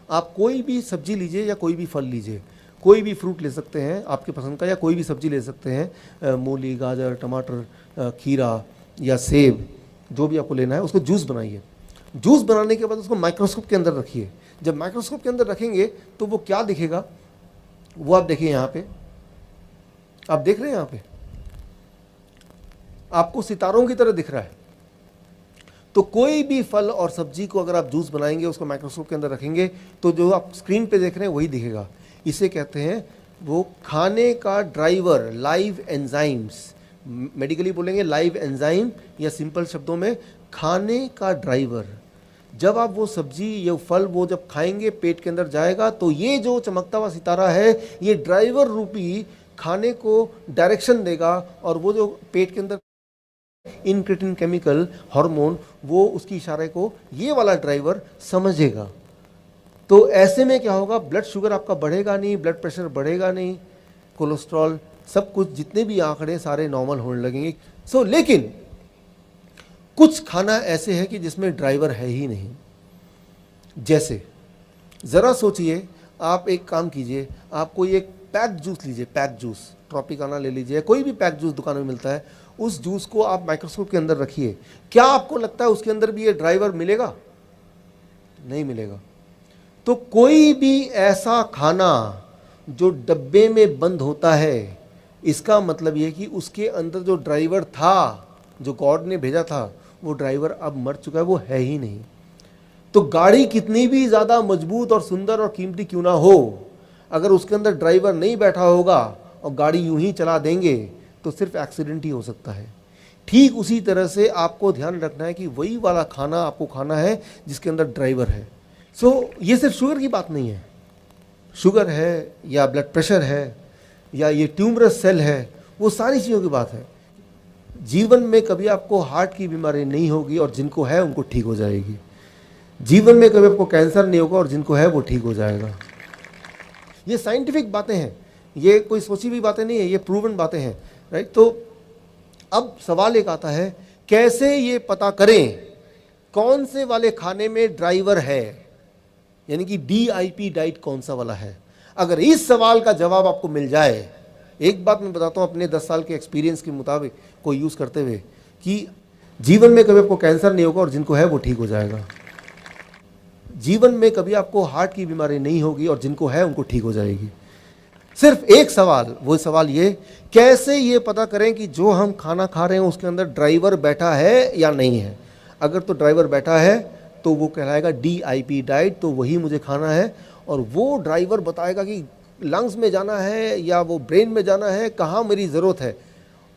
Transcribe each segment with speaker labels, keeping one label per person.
Speaker 1: आप कोई भी सब्जी लीजिए या कोई भी फल लीजिए, कोई भी फ्रूट ले सकते हैं आपके पसंद का, या कोई भी सब्जी ले सकते हैं, मूली, गाजर, टमाटर, खीरा या सेब, जो भी आपको लेना है उसको जूस बनाइए। जूस बनाने के बाद उसको माइक्रोस्कोप के अंदर रखिए। जब माइक्रोस्कोप के अंदर रखेंगे तो वो क्या दिखेगा, वो आप देखिए यहाँ पे, आप देख रहे हैं यहाँ पे आपको सितारों की तरह दिख रहा है। तो कोई भी फल और सब्जी को अगर आप जूस बनाएंगे, उसको माइक्रोस्कोप के अंदर रखेंगे, तो जो आप स्क्रीन पे देख रहे हैं वही दिखेगा। इसे कहते हैं वो खाने का ड्राइवर, लाइव एंजाइम्स। मेडिकली बोलेंगे लाइव एंजाइम, या सिंपल शब्दों में खाने का ड्राइवर। जब आप वो सब्जी या फल वो जब खाएंगे, पेट के अंदर जाएगा, तो ये जो चमकता हुआ सितारा है ये ड्राइवर रूपी खाने को डायरेक्शन देगा, और वो जो पेट के अंदर इंक्रेटिन केमिकल हार्मोन, वो उसकी इशारे को ये वाला ड्राइवर समझेगा। तो ऐसे में क्या होगा, ब्लड शुगर आपका बढ़ेगा नहीं, ब्लड प्रेशर बढ़ेगा नहीं, कोलेस्ट्रॉल, सब कुछ जितने भी आंकड़े सारे नॉर्मल होने लगेंगे। लेकिन कुछ खाना ऐसे है कि जिसमें ड्राइवर है ही नहीं। जैसे ज़रा सोचिए, आप एक काम कीजिए, आप कोई एक पैक जूस लीजिए, पैक जूस, ट्रॉपिकाना ले लीजिए, कोई भी पैक जूस दुकान में मिलता है, उस जूस को आप माइक्रोस्कोप के अंदर रखिए। क्या आपको लगता है उसके अंदर भी ये ड्राइवर मिलेगा? नहीं मिलेगा। तो कोई भी ऐसा खाना जो डब्बे में बंद होता है, इसका मतलब ये कि उसके अंदर जो ड्राइवर था, जो गॉड ने भेजा था, वो ड्राइवर अब मर चुका है, वो है ही नहीं। तो गाड़ी कितनी भी ज़्यादा मजबूत और सुंदर और कीमती क्यों ना हो, अगर उसके अंदर ड्राइवर नहीं बैठा होगा और गाड़ी यूं ही चला देंगे, तो सिर्फ एक्सीडेंट ही हो सकता है। ठीक उसी तरह से आपको ध्यान रखना है कि वही वाला खाना आपको खाना है जिसके अंदर ड्राइवर है। ये सिर्फ शुगर की बात नहीं है। शुगर है या ब्लड प्रेशर है या ये ट्यूमरस सेल है, वो सारी चीज़ों की बात है। जीवन में कभी आपको हार्ट की बीमारी नहीं होगी और जिनको है उनको ठीक हो जाएगी। जीवन में कभी आपको कैंसर नहीं होगा और जिनको है वो ठीक हो जाएगा। ये साइंटिफिक बातें हैं, ये कोई सोची हुई बातें नहीं है, ये प्रूवन बातें हैं, राइट। तो अब सवाल एक आता है, कैसे ये पता करें कौन से वाले खाने में ड्राइवर है, यानी कि DIP डाइट कौन सा वाला है। अगर इस सवाल का जवाब आपको मिल जाए, एक बात मैं बताता हूँ अपने 10 साल के एक्सपीरियंस के मुताबिक को यूज़ करते हुए, कि जीवन में कभी आपको कैंसर नहीं होगा और जिनको है वो ठीक हो जाएगा। जीवन में कभी आपको हार्ट की बीमारी नहीं होगी और जिनको है उनको ठीक हो जाएगी। सिर्फ एक सवाल, वो सवाल ये, कैसे ये पता करें कि जो हम खाना खा रहे हैं उसके अंदर ड्राइवर बैठा है या नहीं है। अगर तो ड्राइवर बैठा है तो वो कहलाएगा DIP डाइट, तो वही मुझे खाना है, और वो ड्राइवर बताएगा कि लंग्स में जाना है या वो ब्रेन में जाना है, कहाँ मेरी ज़रूरत है,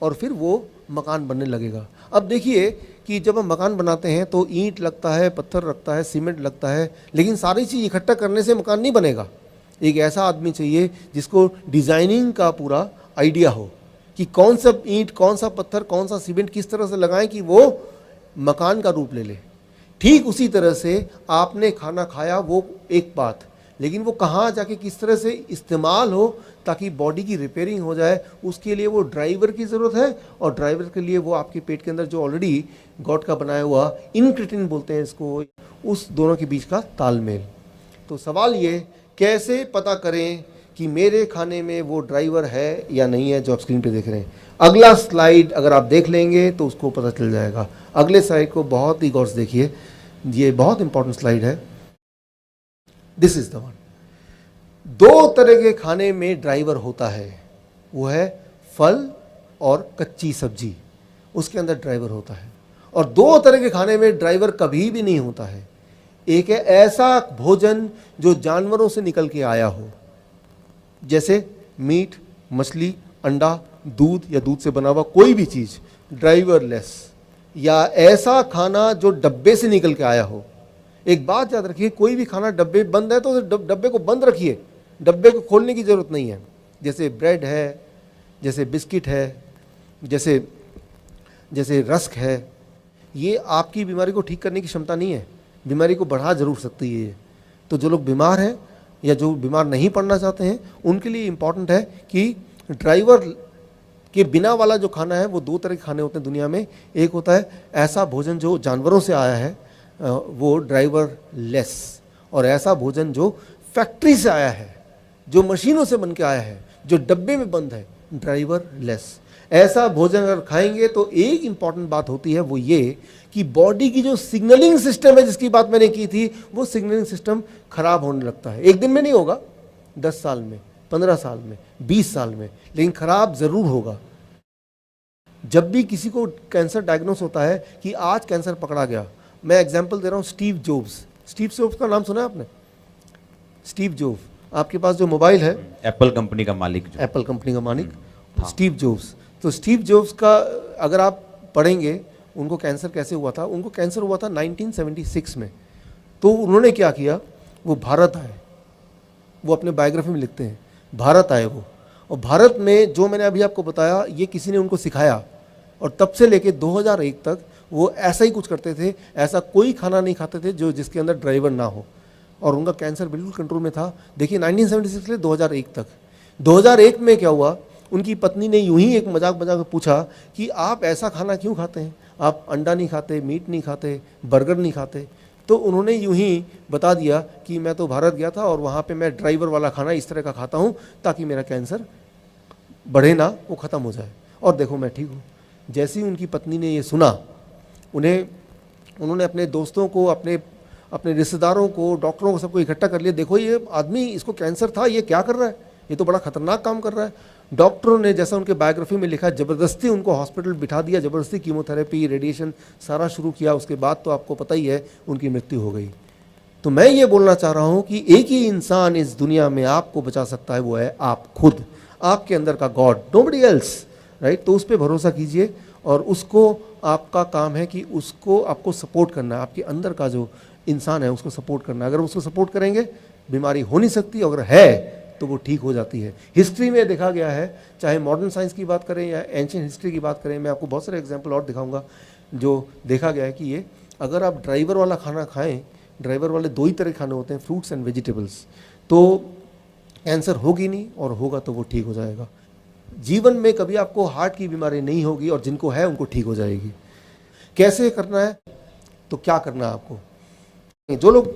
Speaker 1: और फिर वो मकान बनने लगेगा। अब देखिए कि जब हम मकान बनाते हैं तो ईंट लगता है, पत्थर लगता है, सीमेंट लगता है, लेकिन सारी चीज़ इकट्ठा करने से मकान नहीं बनेगा। एक ऐसा आदमी चाहिए जिसको डिज़ाइनिंग का पूरा आइडिया हो कि कौन सा ईंट, कौन सा पत्थर, कौन सा सीमेंट किस तरह से लगाएं कि वो मकान का रूप ले ले। ठीक उसी तरह से आपने खाना खाया वो एक बात, लेकिन वो कहाँ जाके किस तरह से इस्तेमाल हो ताकि बॉडी की रिपेयरिंग हो जाए, उसके लिए वो ड्राइवर की ज़रूरत है, और ड्राइवर के लिए वो आपके पेट के अंदर जो ऑलरेडी गॉड का बनाया हुआ इंक्रेटिन बोलते हैं इसको, उस दोनों के बीच का तालमेल। तो सवाल ये, कैसे पता करें कि मेरे खाने में वो ड्राइवर है या नहीं है जो आप स्क्रीन पे देख रहे हैं। अगला स्लाइड अगर आप देख लेंगे तो उसको पता चल जाएगा। अगले स्लाइड को बहुत ही गौर से देखिए, ये बहुत इंपॉर्टेंट स्लाइड है। This is the one. 2 तरह के खाने में ड्राइवर होता है, वो है फल और कच्ची सब्जी, उसके अंदर ड्राइवर होता है। और 2 तरह के खाने में ड्राइवर कभी भी नहीं होता है। एक है ऐसा भोजन जो जानवरों से निकल के आया हो, जैसे मीट, मछली, अंडा, दूध या दूध से बना हुआ कोई भी चीज़ ड्राइवरलेस, या ऐसा खाना जो डब्बे से निकल के आया हो। एक बात याद रखिए, कोई भी खाना डब्बे बंद है तो डब्बे को बंद रखिए, डब्बे को खोलने की ज़रूरत नहीं है। जैसे ब्रेड है, जैसे बिस्किट है, जैसे रस्क है, ये आपकी बीमारी को ठीक करने की क्षमता नहीं है, बीमारी को बढ़ा जरूर सकती है। तो जो लोग बीमार हैं या जो बीमार नहीं पड़ना चाहते हैं, उनके लिए इम्पॉर्टेंट है कि ड्राइवर के बिना वाला जो खाना है, वो 2 तरह के खाने होते हैं दुनिया में। एक होता है ऐसा भोजन जो जानवरों से आया है, वो ड्राइवर लेस, और ऐसा भोजन जो फैक्ट्री से आया है, जो मशीनों से बन के आया है, जो डब्बे में बंद है, ड्राइवर लेस, ऐसा भोजन अगर खाएंगे तो एक इंपॉर्टेंट बात होती है, वो ये कि बॉडी की जो सिग्नलिंग सिस्टम है जिसकी बात मैंने की थी, वो सिग्नलिंग सिस्टम खराब होने लगता है। एक दिन में नहीं होगा, 10 साल में, 15 साल में, 20 साल में, लेकिन खराब जरूर होगा। जब भी किसी को कैंसर डायग्नोस होता है कि आज कैंसर पकड़ा गया, मैं एग्जांपल दे रहा हूँ, स्टीव जॉब्स। स्टीव जॉब्स का नाम सुना है आपने? स्टीव जॉब्स, आपके पास जो मोबाइल है,
Speaker 2: एप्पल कंपनी का मालिक, जो
Speaker 1: एप्पल कंपनी का मालिक स्टीव जॉब्स। तो स्टीव जॉब्स का अगर आप पढ़ेंगे उनको कैंसर कैसे हुआ था, उनको कैंसर हुआ था 1976 में। तो उन्होंने क्या किया, वो भारत आए, वो अपने बायोग्राफी में लिखते हैं, भारत आए वो, और भारत में जो मैंने अभी आपको बताया ये किसी ने उनको सिखाया, और तब से लेके 2001 तक वो ऐसा ही कुछ करते थे। ऐसा कोई खाना नहीं खाते थे जो जिसके अंदर ड्राइवर ना हो, और उनका कैंसर बिल्कुल कंट्रोल में था। देखिए 1976 से 2001 तक। 2001 में क्या हुआ, उनकी पत्नी ने यूं ही एक मजाक में पूछा कि आप ऐसा खाना क्यों खाते हैं, आप अंडा नहीं खाते, मीट नहीं खाते, बर्गर नहीं खाते। तो उन्होंने यूं ही बता दिया कि मैं तो भारत गया था और वहाँ पे मैं ड्राइवर वाला खाना इस तरह का खाता हूँ ताकि मेरा कैंसर बढ़े ना, वो ख़त्म हो जाए, और देखो मैं ठीक हूँ। जैसे ही उनकी पत्नी ने ये सुना, उन्होंने अपने दोस्तों को, अपने रिश्तेदारों को, डॉक्टरों को, सबको इकट्ठा कर लिया। देखो ये आदमी, इसको कैंसर था, ये क्या कर रहा है, ये तो बड़ा खतरनाक काम कर रहा है। डॉक्टरों ने, जैसा उनके बायोग्राफी में लिखा, ज़बरदस्ती उनको हॉस्पिटल बिठा दिया, ज़बरदस्ती कीमोथेरेपी, रेडिएशन सारा शुरू किया। उसके बाद तो आपको पता ही है उनकी मृत्यु हो गई। तो मैं ये बोलना चाह रहा हूँ कि एक ही इंसान इस दुनिया में आपको बचा सकता है, वो है आप खुद, आपके अंदर का गॉड, नोबडी एल्स, राइट। तो उस पर भरोसा कीजिए, और उसको, आपका काम है कि उसको आपको सपोर्ट करना है, आपके अंदर का जो इंसान है उसको सपोर्ट करना है। अगर उसको सपोर्ट करेंगे बीमारी हो नहीं सकती, अगर है तो वो ठीक हो जाती है। हिस्ट्री में देखा गया है, चाहे मॉडर्न साइंस की बात करें या एंशिएंट हिस्ट्री की बात करें, मैं आपको बहुत सारे एग्जांपल और दिखाऊंगा, जो देखा गया है कि ये अगर आप ड्राइवर वाला खाना खाएं, ड्राइवर वाले 2 ही तरह के खाने होते हैं, फ्रूट्स एंड वेजिटेबल्स, तो कैंसर होगी नहीं, और होगा तो वो ठीक हो जाएगा। जीवन में कभी आपको हार्ट की बीमारी नहीं होगी, और जिनको है उनको ठीक हो जाएगी। कैसे करना है, तो क्या करना है आपको, जो लोग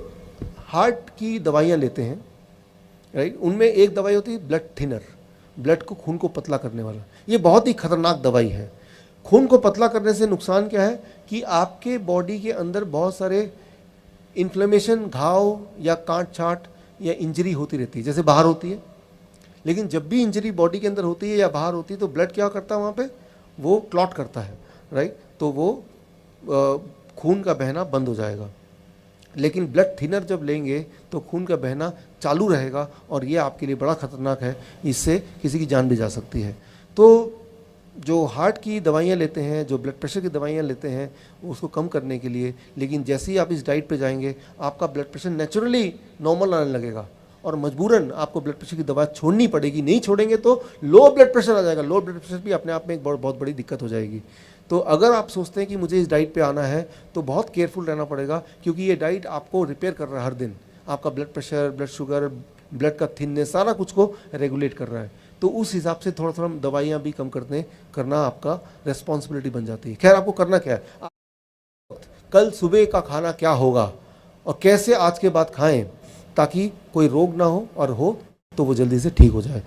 Speaker 1: हार्ट की दवाइयाँ लेते हैं, राइट, उनमें एक दवाई होती है ब्लड थिनर, ब्लड को, खून को पतला करने वाला। ये बहुत ही खतरनाक दवाई है। खून को पतला करने से नुकसान क्या है कि आपके बॉडी के अंदर बहुत सारे इन्फ्लेमेशन, घाव या काट छाट या इंजरी होती रहती है, जैसे बाहर होती है। लेकिन जब भी इंजरी बॉडी के अंदर होती है या बाहर होती है, तो ब्लड क्या करता है वहाँ पे, वो क्लॉट करता है, राइट। तो वो खून का बहना बंद हो जाएगा। लेकिन ब्लड थिनर जब लेंगे तो खून का बहना चालू रहेगा, और ये आपके लिए बड़ा खतरनाक है, इससे किसी की जान भी जा सकती है। तो जो हार्ट की दवाइयाँ लेते हैं, जो ब्लड प्रेशर की दवाइयाँ लेते हैं, उसको कम करने के लिए, लेकिन जैसे ही आप इस डाइट पे जाएंगे, आपका ब्लड प्रेशर नेचुरली नॉर्मल आने लगेगा, और मजबूरन आपको ब्लड प्रेशर की दवा छोड़नी पड़ेगी। नहीं छोड़ेंगे तो लो ब्लड प्रेशर आ जाएगा। लो ब्लड प्रेशर भी अपने आप में एक बहुत बड़ी दिक्कत हो जाएगी। तो अगर आप सोचते हैं कि मुझे इस डाइट पे आना है, तो बहुत केयरफुल रहना पड़ेगा, क्योंकि ये डाइट आपको रिपेयर कर रहा है हर दिन। आपका blood pressure, blood sugar, blood का थिननेस, सारा कुछ को रेगुलेट कर रहा है। तो उस हिसाब से थोड़ा थोड़ा दवाइयाँ भी कम करना आपका रिस्पॉन्सिबिलिटी बन जाती है। खैर, आपको करना क्या है, कल सुबह का खाना क्या होगा और कैसे आज के बाद खाएं ताकि कोई रोग ना हो, और हो तो वो जल्दी से ठीक हो जाए।